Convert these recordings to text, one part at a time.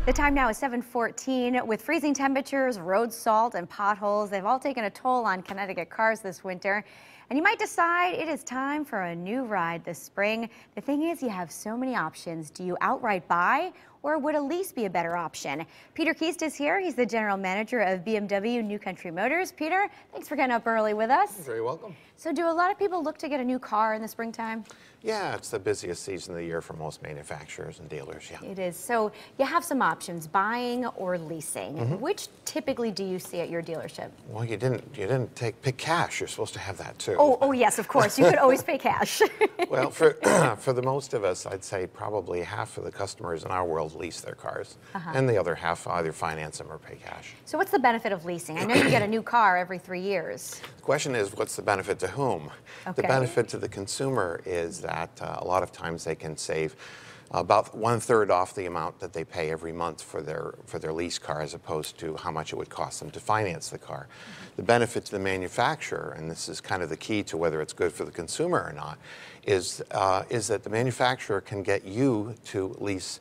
The time now is 7:14. With freezing temperatures, road salt, and potholes, they've all taken a toll on Connecticut cars this winter. And you might decide it is time for a new ride this spring. The thing is, you have so many options. Do you outright buy, or would a lease be a better option? Peter Keast is here. He's the general manager of BMW New Country Motors. Peter, thanks for getting up early with us. You're very welcome. So do a lot of people look to get a new car in the springtime? Yeah, it's the busiest season of the year for most manufacturers and dealers, yeah. It is. So you have some options, buying or leasing. Which typically do you see at your dealership? Well, you didn't pick cash. You're supposed to have that too. Oh yes, of course. You could always pay cash. Well, for the most of us, I'd say probably half of the customers in our world lease their cars, and the other half either finance them or pay cash. So what's the benefit of leasing? I know you get a new car every 3 years. The question is, what's the benefit to whom? Okay. The benefit to the consumer is that a lot of times they can save about 1/3 off the amount that they pay every month for their lease car, as opposed to how much it would cost them to finance the car. The benefit to the manufacturer, and this is kind of the key to whether it's good for the consumer or not, is that the manufacturer can get you to lease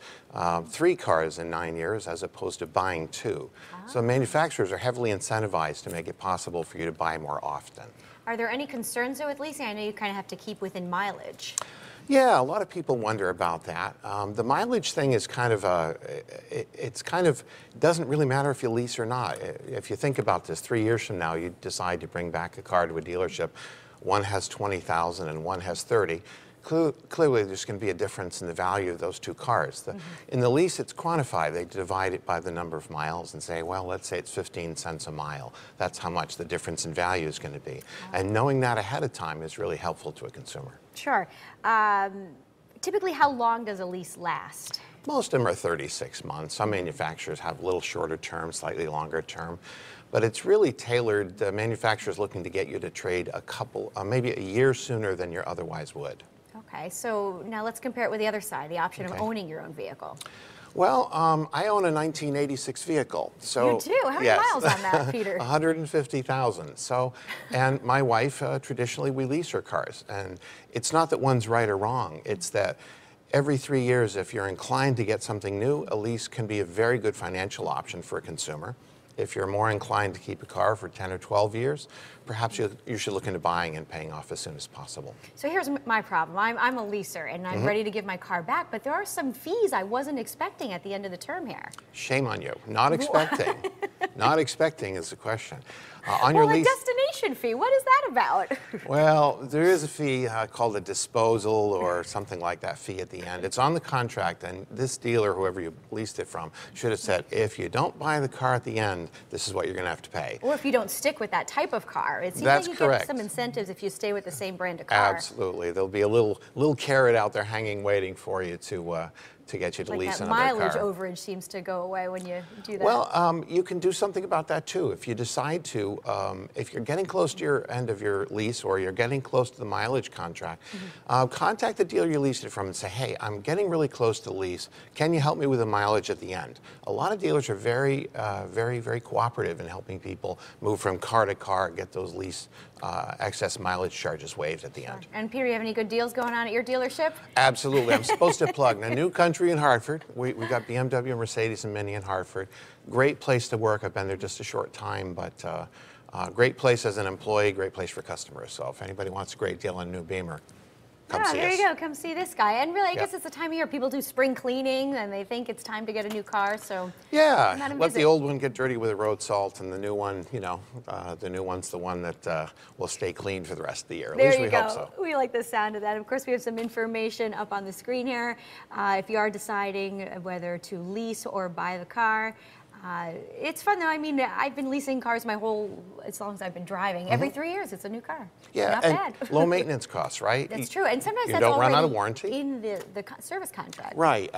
3 cars in 9 years as opposed to buying 2. So manufacturers are heavily incentivized to make it possible for you to buy more often. Are there any concerns though with leasing? I know you kind of have to keep within mileage. Yeah, a lot of people wonder about that. The mileage thing is kind of doesn't really matter if you lease or not. If you think about this, 3 years from now, you decide to bring back a car to a dealership. One has 20,000 and one has 30. Clearly, there's going to be a difference in the value of those 2 cars. In the lease, it's quantified. They divide it by the number of miles and say, well, let's say it's 15 cents a mile. That's how much the difference in value is going to be. And knowing that ahead of time is really helpful to a consumer. Sure. Typically, how long does a lease last? Most of them are 36 months. Some manufacturers have a little shorter term, slightly longer term. But it's really tailored. The manufacturer's looking to get you to trade maybe a year sooner than you otherwise would. Okay, so now let's compare it with the other side, the option of owning your own vehicle. Well, I own a 1986 vehicle. So, you do? How many miles on that, Peter? 150,000. So, and my wife, traditionally, we lease her cars. And it's not that one's right or wrong. It's that every 3 years, if you're inclined to get something new, a lease can be a very good financial option for a consumer. If you're more inclined to keep a car for 10 or 12 years, perhaps you should look into buying and paying off as soon as possible. So here's my problem. I'm a leaser, and I'm ready to give my car back, but there are some fees I wasn't expecting at the end of the term here. Shame on you. Not expecting. Not expecting is the question. On Well, your lease, destination fee, what is that about? Well, there is a fee called a disposal or something like that fee at the end. It's on the contract, and this dealer, whoever you leased it from, should have said, if you don't buy the car at the end, this is what you're going to have to pay. Or if you don't stick with that type of car. It seems That's like you correct. get some incentives if you stay with the same brand of car. Absolutely. There'll be a little carrot out there hanging, waiting for you to get you to lease another car. Like that mileage overage seems to go away when you do that. Well, you can do something about that too. If you decide to, if you're getting close to your end of your lease or you're getting close to the mileage contract, contact the dealer you leased it from and say, hey, I'm getting really close to the lease. Can you help me with the mileage at the end? A lot of dealers are very, very cooperative in helping people move from car to car, get those lease excess mileage charges waived at the end. And Peter, you have any good deals going on at your dealership? Absolutely. I'm supposed to plug Now, New Country in Hartford. We got BMW and Mercedes and Mini in Hartford. Great place to work. I've been there just a short time, but great place as an employee, great place for customers. So if anybody wants a great deal on a new Beamer, come see us. There you go. Come see this guy. And really, I guess it's the time of year people do spring cleaning and they think it's time to get a new car. So yeah, let the old one get dirty with the road salt, and the new one, the new one's the one that will stay clean for the rest of the year. At least we hope so. We like the sound of that. Of course, we have some information up on the screen here. If you are deciding whether to lease or buy the car. It's fun though. I mean, I've been leasing cars as long as I've been driving. Every 3 years, it's a new car. Yeah, not and bad. low maintenance costs, right? That's true, and sometimes you that's don't already run out of warranty in the service contract. Right.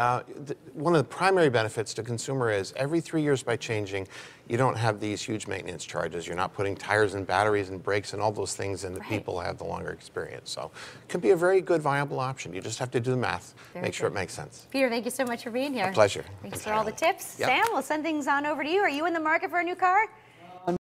One of the primary benefits to consumer is every 3 years by changing, you don't have these huge maintenance charges. You're not putting tires and batteries and brakes and all those things in that people have the longer experience. So it can be a very good, viable option. You just have to do the math, make sure it makes sense. Peter, thank you so much for being here. A pleasure. Thanks for all the tips. Yep. Sam, we'll send things on over to you. Are you in the market for a new car?